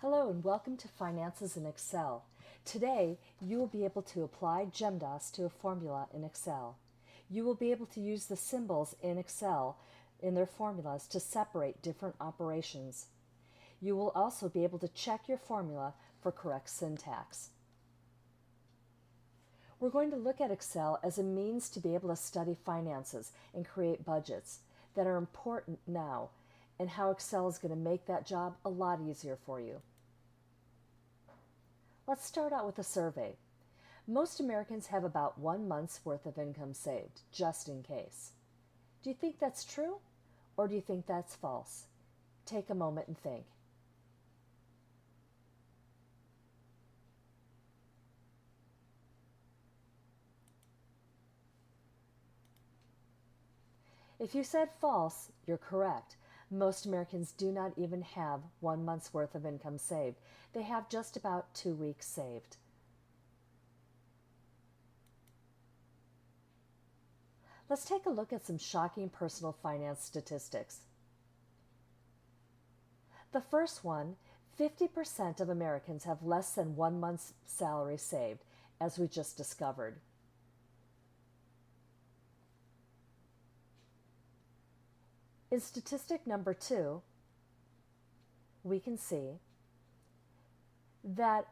Hello and welcome to Finances in Excel. Today, you will be able to apply GEMDAS to a formula in Excel. You will be able to use the symbols in Excel in their formulas to separate different operations. You will also be able to check your formula for correct syntax. We're going to look at Excel as a means to be able to study finances and create budgets that are important now, and how Excel is going to make that job a lot easier for you. Let's start out with a survey. Most Americans have about 1 month's worth of income saved, just in case. Do you think that's true, or do you think that's false? Take a moment and think. If you said false, you're correct. Most Americans do not even have 1 month's worth of income saved. They have just about 2 weeks saved. Let's take a look at some shocking personal finance statistics. The first one, 50% of Americans have less than 1 month's salary saved, as we just discovered. In statistic number 2, we can see that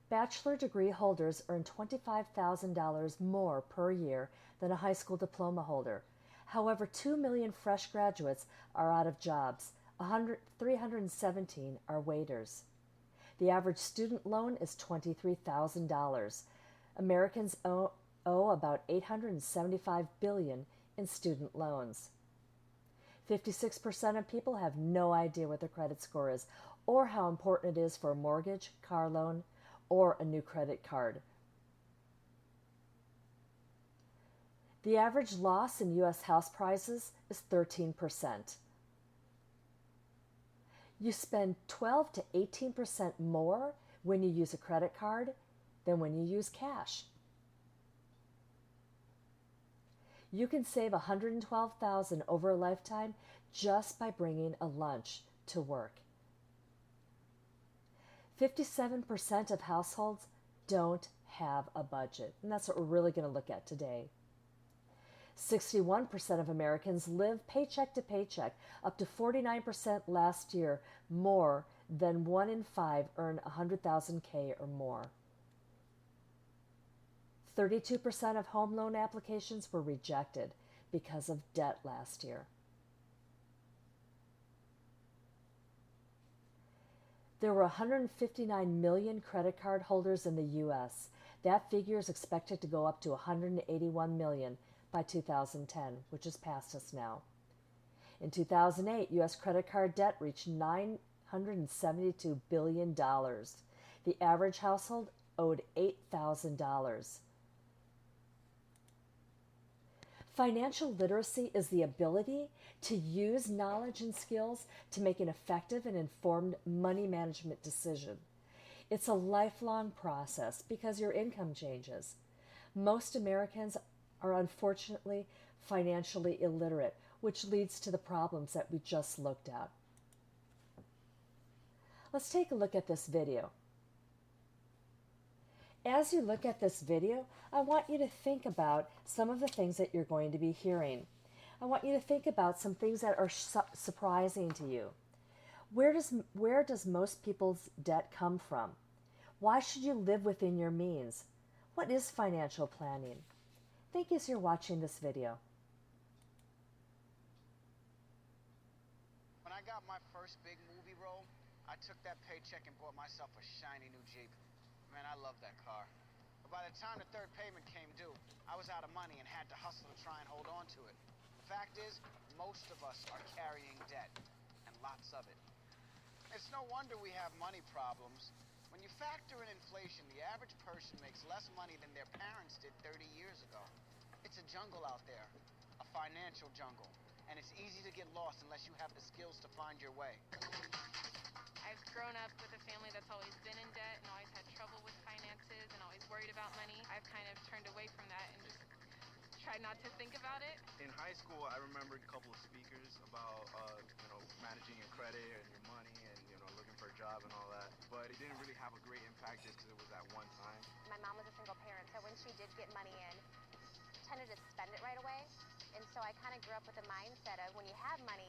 bachelor degree holders earn $25,000 more per year than a high school diploma holder. However, 2 million fresh graduates are out of jobs. 317 are waiters. The average student loan is $23,000. Americans owe about $875 billion in student loans. 56% of people have no idea what their credit score is or how important it is for a mortgage, car loan, or a new credit card. The average loss in U.S. house prices is 13%. You spend 12 to 18% more when you use a credit card than when you use cash. You can save $112,000 over a lifetime just by bringing a lunch to work. 57% of households don't have a budget, and that's what we're really going to look at today. 61% of Americans live paycheck to paycheck, up to 49% last year more than 1 in 5 earn $100,000 or more. 32% of home loan applications were rejected because of debt last year. There were 159 million credit card holders in the U.S. That figure is expected to go up to 181 million by 2010, which is past us now. In 2008, U.S. credit card debt reached $972 billion. The average household owed $8,000. Financial literacy is the ability to use knowledge and skills to make an effective and informed money management decision. It's a lifelong process because your income changes. Most Americans are unfortunately financially illiterate, which leads to the problems that we just looked at. Let's take a look at this video. As you look at this video, I want you to think about some of the things that you're going to be hearing. I want you to think about some things that are surprising to you. Where does most people's debt come from? Why should you live within your means? What is financial planning? Thank you as you're watching this video. When I got my first big movie role, I took that paycheck and bought myself a shiny new Jeep. Man, I love that car. But by the time the third payment came due, I was out of money and had to hustle to try and hold on to it. The fact is, most of us are carrying debt, and lots of it. It's no wonder we have money problems. When you factor in inflation, the average person makes less money than their parents did 30 years ago. It's a jungle out there, a financial jungle, and it's easy to get lost unless you have the skills to find your way. I've grown up with a family that's always been in debt and always had trouble with finances and always worried about money. I've kind of turned away from that and just tried not to think about it. In high school, I remembered a couple of speakers about, managing your credit and your money and, looking for a job and all that. have a great impact just because it was at one time? My mom was a single parent, so when she did get money in, tended to spend it right away. And so I kind of grew up with the mindset of when you have money,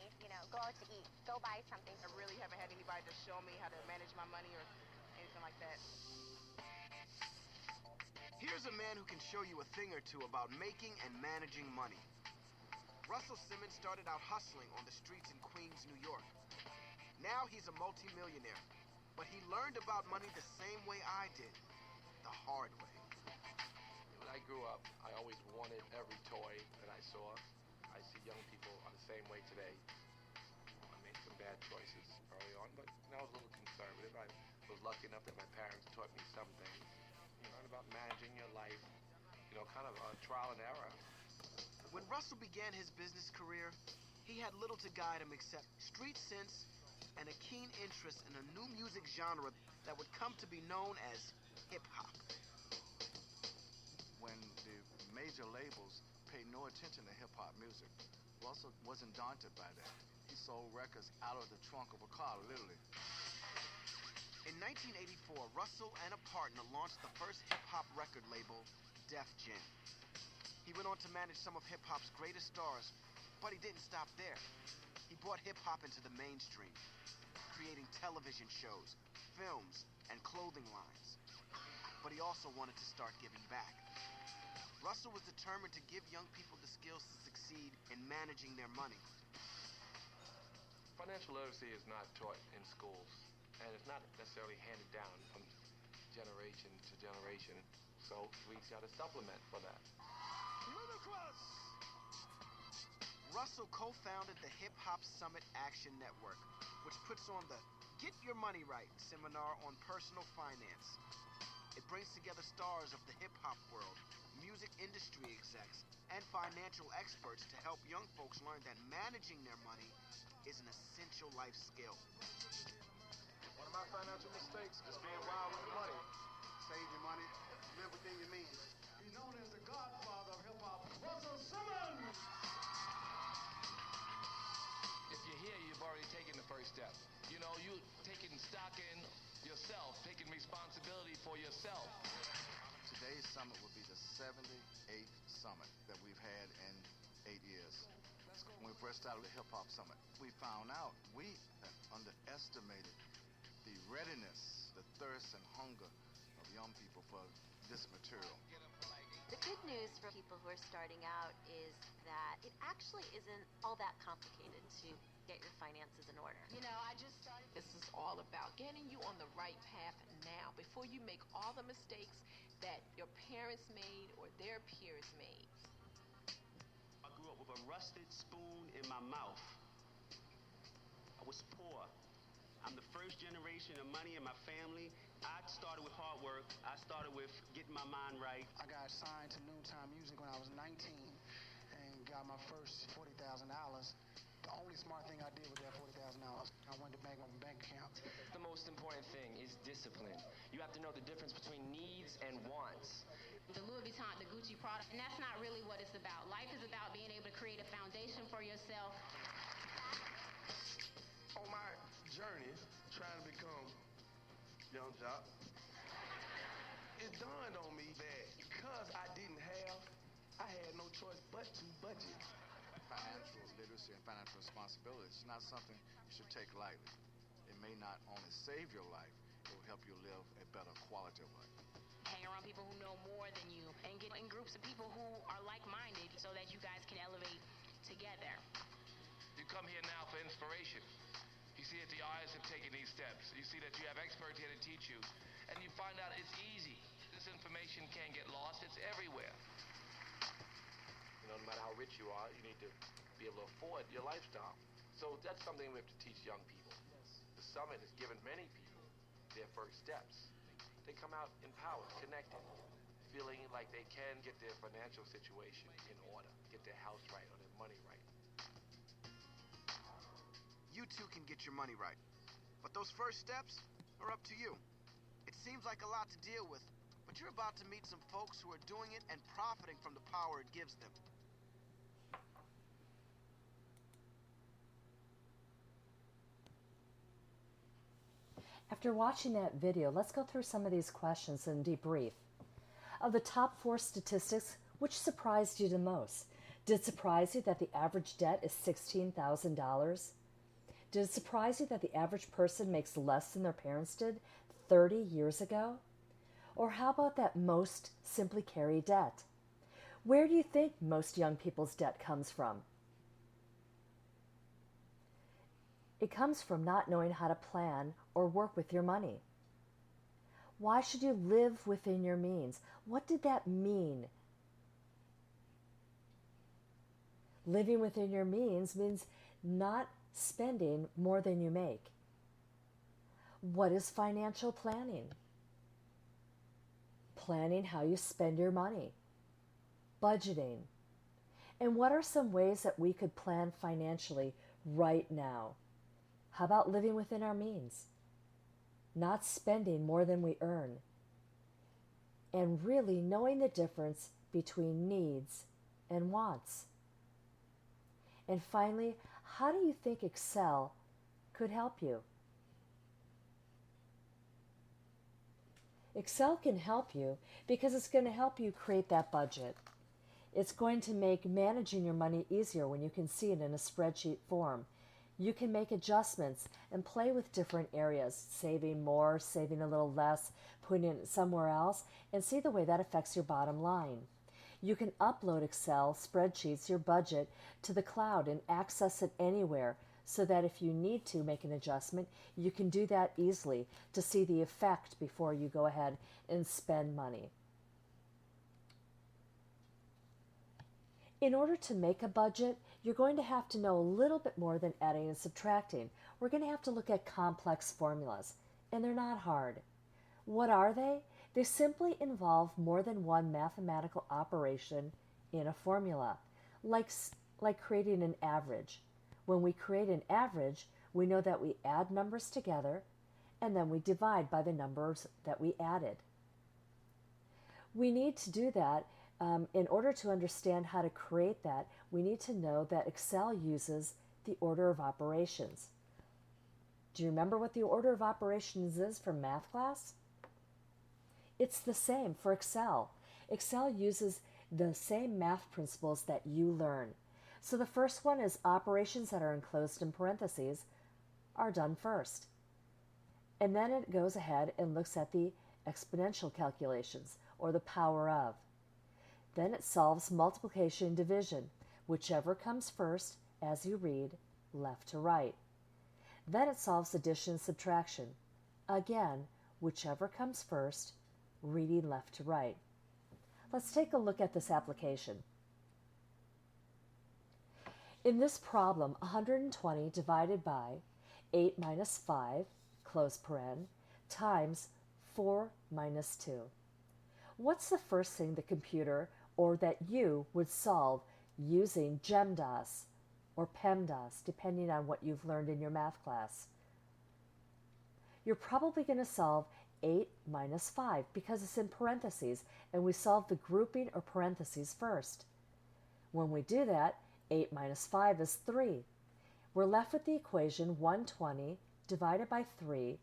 go out to eat, go buy something. I really haven't had anybody to show me how to manage my money or anything like that. Here's a man who can show you a thing or two about making and managing money. Russell Simmons started out hustling on the streets in Queens, New York. Now he's a multimillionaire, but he learned about money the same way I did, the hard way. When I grew up, I always wanted every toy that I saw. I see young people are the same way today. I made some bad choices early on, but I was a little conservative. I was lucky enough that my parents taught me some things. You learn about managing your life, kind of trial and error. When Russell began his business career, he had little to guide him except street sense and a keen interest in a new music genre that would come to be known as hip-hop. When the major labels paid no attention to hip-hop music, Russell wasn't daunted by that. He sold records out of the trunk of a car, literally. In 1984, Russell and a partner launched the first hip-hop record label, Def Jam. He went on to manage some of hip-hop's greatest stars, but he didn't stop there. He brought hip-hop into the mainstream, creating television shows, films, and clothing lines. But he also wanted to start giving back. Russell was determined to give young people the skills to succeed in managing their money. Financial literacy is not taught in schools, and it's not necessarily handed down from generation to generation, so we got to supplement for that. Ludicrous! Russell co-founded the Hip Hop Summit Action Network, which puts on the Get Your Money Right seminar on personal finance. It brings together stars of the hip-hop world, music industry execs, and financial experts to help young folks learn that managing their money is an essential life skill. One of my financial mistakes is being wild with money. Save your money, live within your means. He's known as the godfather of hip-hop, Russell Simmons! If you're here, you've already taken the first step. You're taking stock in yourself, taking responsibility for yourself. Today's summit will be the 78th summit that we've had in 8 years. When we first started the Hip Hop Summit, we found out we had underestimated the readiness, the thirst and hunger of young people for this material. The good news for people who are starting out is that it actually isn't all that complicated to get your finances in order. I just started. This is all about getting you on the right path now before you make all the mistakes that your parents made or their peers made. I grew up with a rusted spoon in my mouth. I was poor. I'm the first generation of money in my family. I started with hard work. I started with getting my mind right. I got signed to Noontime Music when I was 19 and got my first $40,000. The only smart thing I did with that $40,000, I went to bank on my bank account. The most important thing is discipline. You have to know the difference between needs and wants. The Louis Vuitton, the Gucci product, and that's not really what it's about. Life is about being able to create a foundation for yourself. On my journey, trying to become Young Jock, it dawned on me that because I didn't have, I had no choice but to budget. Financial literacy and financial responsibility is not something you should take lightly. It may not only save your life, it will help you live a better quality of life. Hang around people who know more than you and get in groups of people who are like-minded so that you guys can elevate together. You come here now for inspiration. You see that the artists have taken these steps. You see that you have experts here to teach you. And you find out it's easy. This information can't get lost. It's everywhere. No matter how rich you are, you need to be able to afford your lifestyle. So that's something we have to teach young people. The summit has given many people their first steps. They come out empowered, connected, feeling like they can get their financial situation in order, get their house right or their money right. You too can get your money right. But those first steps are up to you. It seems like a lot to deal with, but you're about to meet some folks who are doing it and profiting from the power it gives them. After watching that video, let's go through some of these questions and debrief. Of the top 4 statistics, which surprised you the most? Did it surprise you that the average debt is $16,000? Did it surprise you that the average person makes less than their parents did 30 years ago? Or how about that most simply carry debt? Where do you think most young people's debt comes from? It comes from not knowing how to plan or work with your money. Why should you live within your means? What did that mean? Living within your means means not spending more than you make. What is financial planning? Planning how you spend your money. Budgeting. And what are some ways that we could plan financially right now? How about living within our means? Not spending more than we earn. And really knowing the difference between needs and wants. And finally, how do you think Excel could help you? Excel can help you because it's going to help you create that budget. It's going to make managing your money easier when you can see it in a spreadsheet form. You can make adjustments and play with different areas, saving more, saving a little less, putting it somewhere else, and see the way that affects your bottom line. You can upload Excel spreadsheets, your budget, to the cloud and access it anywhere so that if you need to make an adjustment, you can do that easily to see the effect before you go ahead and spend money. In order to make a budget, you're going to have to know a little bit more than adding and subtracting. We're going to have to look at complex formulas, and they're not hard. What are they? They simply involve more than one mathematical operation in a formula, like creating an average. When we create an average, we know that we add numbers together, and then we divide by the numbers that we added. We need to do that. In order to understand how to create that, we need to know that Excel uses the order of operations. Do you remember what the order of operations is from math class? It's the same for Excel. Excel uses the same math principles that you learn. So the first one is operations that are enclosed in parentheses are done first. And then it goes ahead and looks at the exponential calculations, or the power of. Then it solves multiplication and division, whichever comes first as you read left to right. Then it solves addition and subtraction, again, whichever comes first, reading left to right. Let's take a look at this application. In this problem, 120 divided by 8 minus 5, close paren, times 4 minus 2. What's the first thing the computer or that you would solve using GEMDAS or PEMDAS, depending on what you've learned in your math class? You're probably going to solve 8 minus 5 because it's in parentheses, and we solve the grouping or parentheses first. When we do that, 8 minus 5 is 3. We're left with the equation 120 divided by 3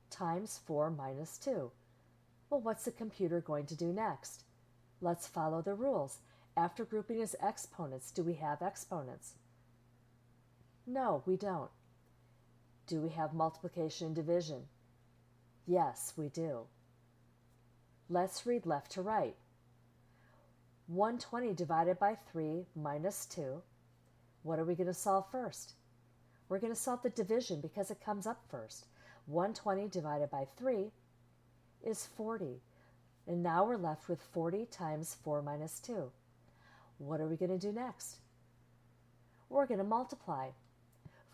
times 4 minus 2. Well, what's the computer going to do next? Let's follow the rules. After grouping as exponents, do we have exponents? No, we don't. Do we have multiplication and division? Yes, we do. Let's read left to right. 120 divided by 3 minus 2. What are we going to solve first? We're going to solve the division because it comes up first. 120 divided by 3 is 40. And now we're left with 40 times 4 minus 2. What are we going to do next? We're going to multiply.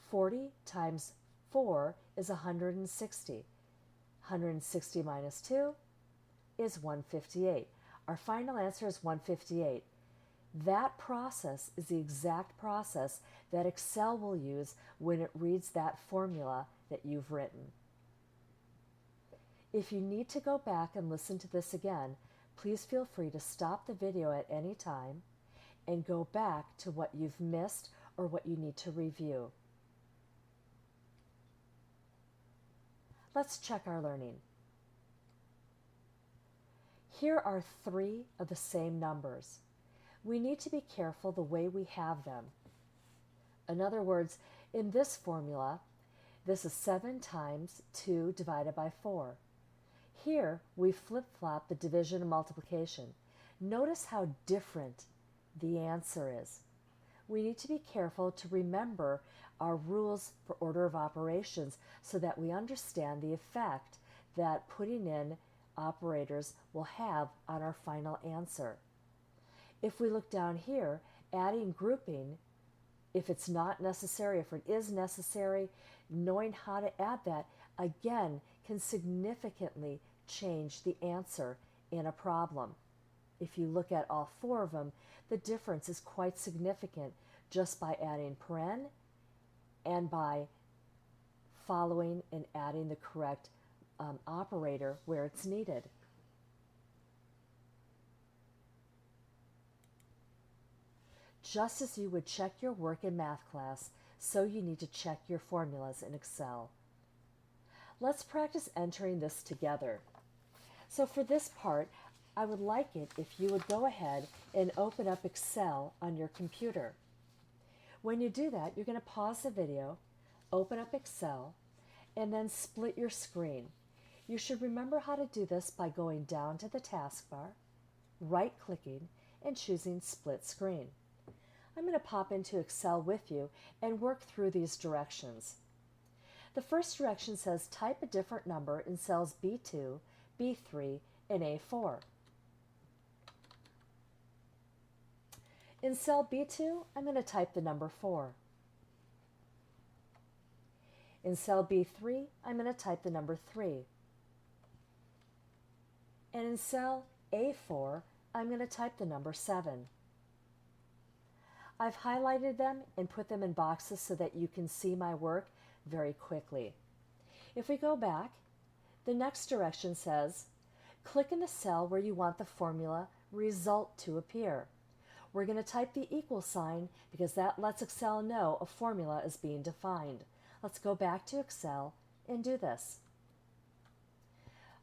40 times 4 is 160. 160 minus 2 is 158. Our final answer is 158. That process is the exact process that Excel will use when it reads that formula that you've written. If you need to go back and listen to this again, please feel free to stop the video at any time and go back to what you've missed or what you need to review. Let's check our learning. Here are three of the same numbers. We need to be careful the way we have them. In other words, in this formula, this is 7 times 2 divided by 4. Here, we flip-flop the division and multiplication. Notice how different the answer is. We need to be careful to remember our rules for order of operations so that we understand the effect that putting in operators will have on our final answer. If we look down here, adding grouping, if it's not necessary, if it is necessary, knowing how to add that, again, can significantly change the answer in a problem. If you look at all 4 of them, the difference is quite significant just by adding paren and by following and adding the correct operator where it's needed. Just as you would check your work in math class, so you need to check your formulas in Excel. Let's practice entering this together. So for this part, I would like it if you would go ahead and open up Excel on your computer. When you do that, you're going to pause the video, open up Excel, and then split your screen. You should remember how to do this by going down to the taskbar, right-clicking, and choosing Split Screen. I'm going to pop into Excel with you and work through these directions. The first direction says type a different number in cells B2, B3, and A4. In cell B2, I'm going to type the number 4. In cell B3, I'm going to type the number 3. And in cell A4, I'm going to type the number 7. I've highlighted them and put them in boxes so that you can see my work very quickly. If we go back, the next direction says, click in the cell where you want the formula result to appear. We're going to type the equal sign because that lets Excel know a formula is being defined. Let's go back to Excel and do this.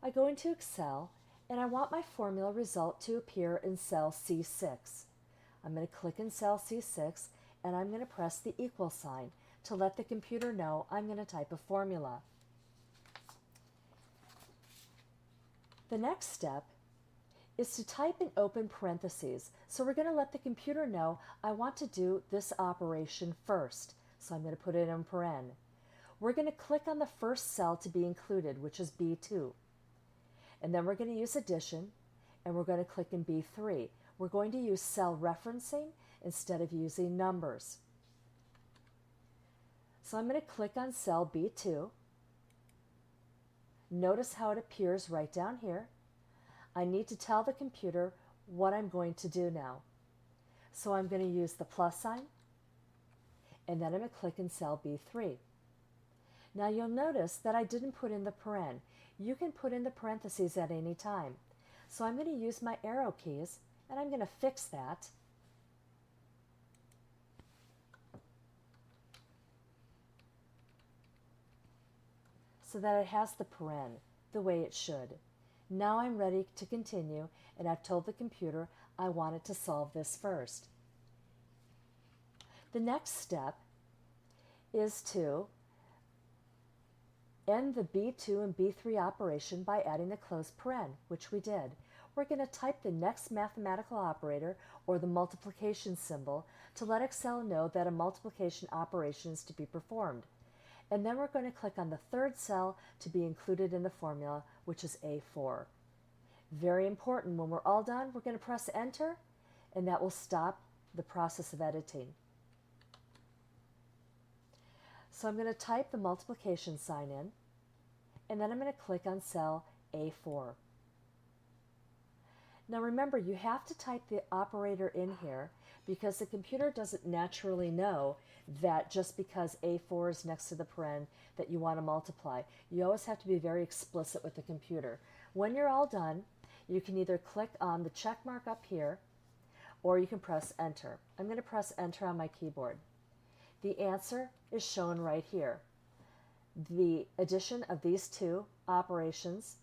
I go into Excel and I want my formula result to appear in cell C6. I'm going to click in cell C6 and I'm going to press the equal sign to let the computer know I'm going to type a formula. The next step is to type in open parentheses. So we're going to let the computer know I want to do this operation first. So I'm going to put it in paren. We're going to click on the first cell to be included, which is B2. And then we're going to use addition, and we're going to click in B3. We're going to use cell referencing instead of using numbers. So I'm going to click on cell B2. Notice how it appears right down here. I need to tell the computer what I'm going to do now. So I'm going to use the plus sign, and then I'm going to click in cell B3. Now you'll notice that I didn't put in the paren. You can put in the parentheses at any time. So I'm going to use my arrow keys, and I'm going to fix that. So that it has the paren the way it should. Now I'm ready to continue, and I've told the computer I want it to solve this first. The next step is to end the B2 and B3 operation by adding the closed paren, which we did. We're going to type the next mathematical operator, or the multiplication symbol, to let Excel know that a multiplication operation is to be performed. And then we're going to click on the third cell to be included in the formula, which is A4. Very important, when we're all done, we're going to press enter, and that will stop the process of editing. So I'm going to type the multiplication sign in, and then I'm going to click on cell A4. Now remember, you have to type the operator in here because the computer doesn't naturally know that just because A4 is next to the paren that you want to multiply. You always have to be very explicit with the computer. When you're all done, you can either click on the check mark up here, or you can press enter. I'm going to press enter on my keyboard. The answer is shown right here. the addition of these two operations,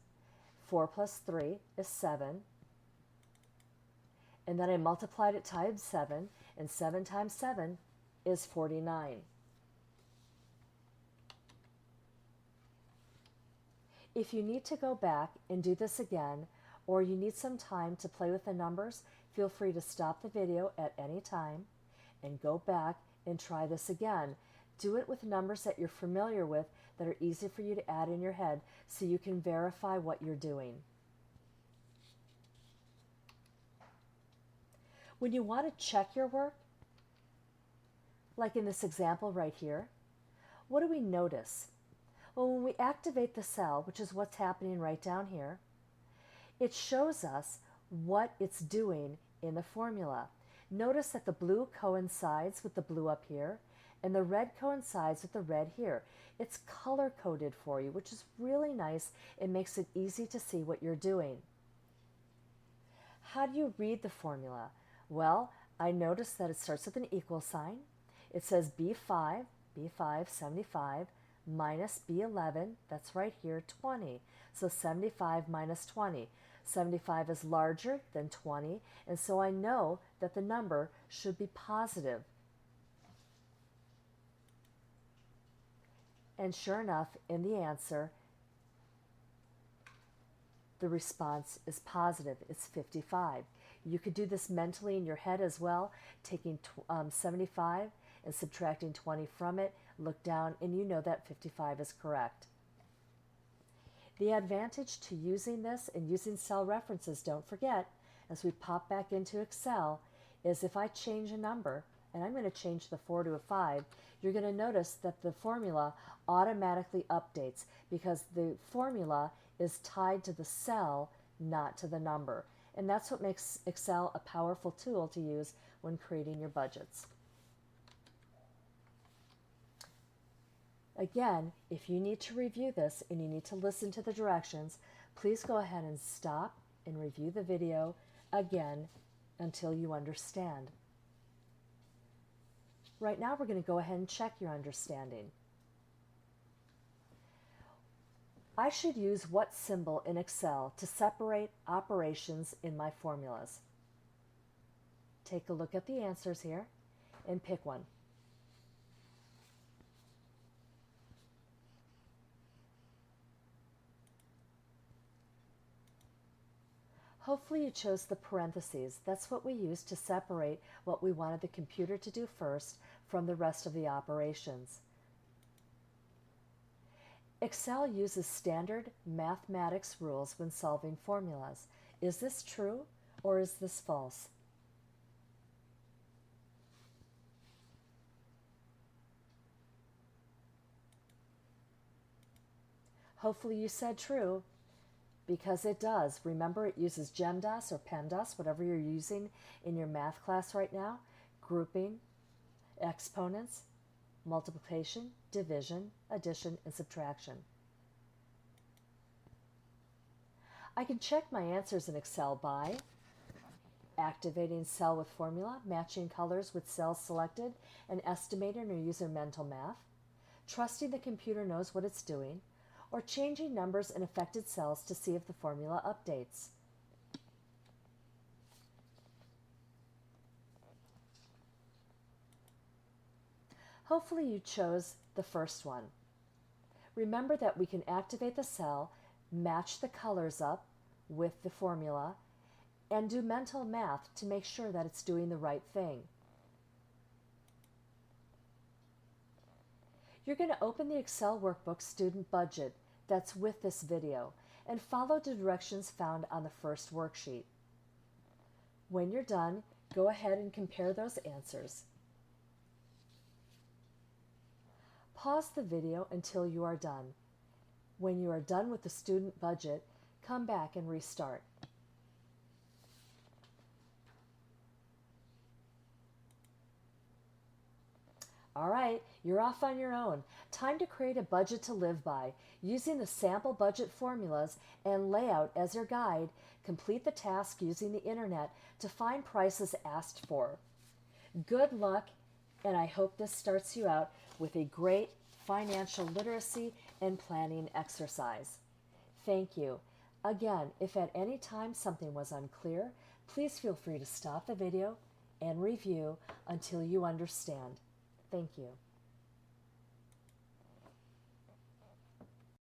4 plus 3 is 7. And then I multiplied it times 7, and 7 times 7 is 49. If you need to go back and do this again, or you need some time to play with the numbers, feel free to stop the video at any time and go back and try this again. Do it with numbers that you're familiar with that are easy for you to add in your head so you can verify what you're doing. When you want to check your work, like in this example right here, what do we notice? Well, when we activate the cell, which is what's happening right down here, it shows us what it's doing in the formula. Notice that the blue coincides with the blue up here, and the red coincides with the red here. It's color-coded for you, which is really nice. It makes it easy to see what you're doing. How do you read the formula? Well, I noticed that it starts with an equal sign. It says B5, 75, minus B11, that's right here, 20. So 75 minus 20. 75 is larger than 20, and so I know that the number should be positive. And sure enough, in the answer, the response is positive. It's 55. You could do this mentally in your head as well, taking 75 and subtracting 20 from it. Look down, and you know that 55 is correct. The advantage to using this and using cell references, don't forget, as we pop back into Excel, is if I change a number, and I'm going to change the 4 to a 5, you're going to notice that the formula automatically updates because the formula is tied to the cell, not to the number. And that's what makes Excel a powerful tool to use when creating your budgets. Again, if you need to review this and you need to listen to the directions, please go ahead and stop and review the video again until you understand. Right now, we're going to go ahead and check your understanding. I should use what symbol in Excel to separate operations in my formulas? Take a look at the answers here and pick one. Hopefully you chose the parentheses. That's what we use to separate what we wanted the computer to do first from the rest of the operations. Excel uses standard mathematics rules when solving formulas. Is this true or is this false? Hopefully you said true, because it does. Remember, it uses GEMDAS or PEMDAS, whatever you're using in your math class right now. Grouping, exponents, multiplication, division, addition, and subtraction. I can check my answers in Excel by activating cell with formula, matching colors with cells selected, and estimating or using mental math, trusting the computer knows what it's doing, or changing numbers in affected cells to see if the formula updates. Hopefully you chose the first one. Remember that we can activate the cell, match the colors up with the formula, and do mental math to make sure that it's doing the right thing. You're going to open the Excel workbook Student Budget that's with this video and follow the directions found on the first worksheet. When you're done, go ahead and compare those answers. Pause the video until you are done. When you are done with the student budget, come back and restart. All right, you're off on your own. Time to create a budget to live by. Using the sample budget formulas and layout as your guide, complete the task using the internet to find prices asked for. Good luck, and I hope this starts you out with a great financial literacy and planning exercise. Thank you. Again, if at any time something was unclear, please feel free to stop the video and review until you understand. Thank you.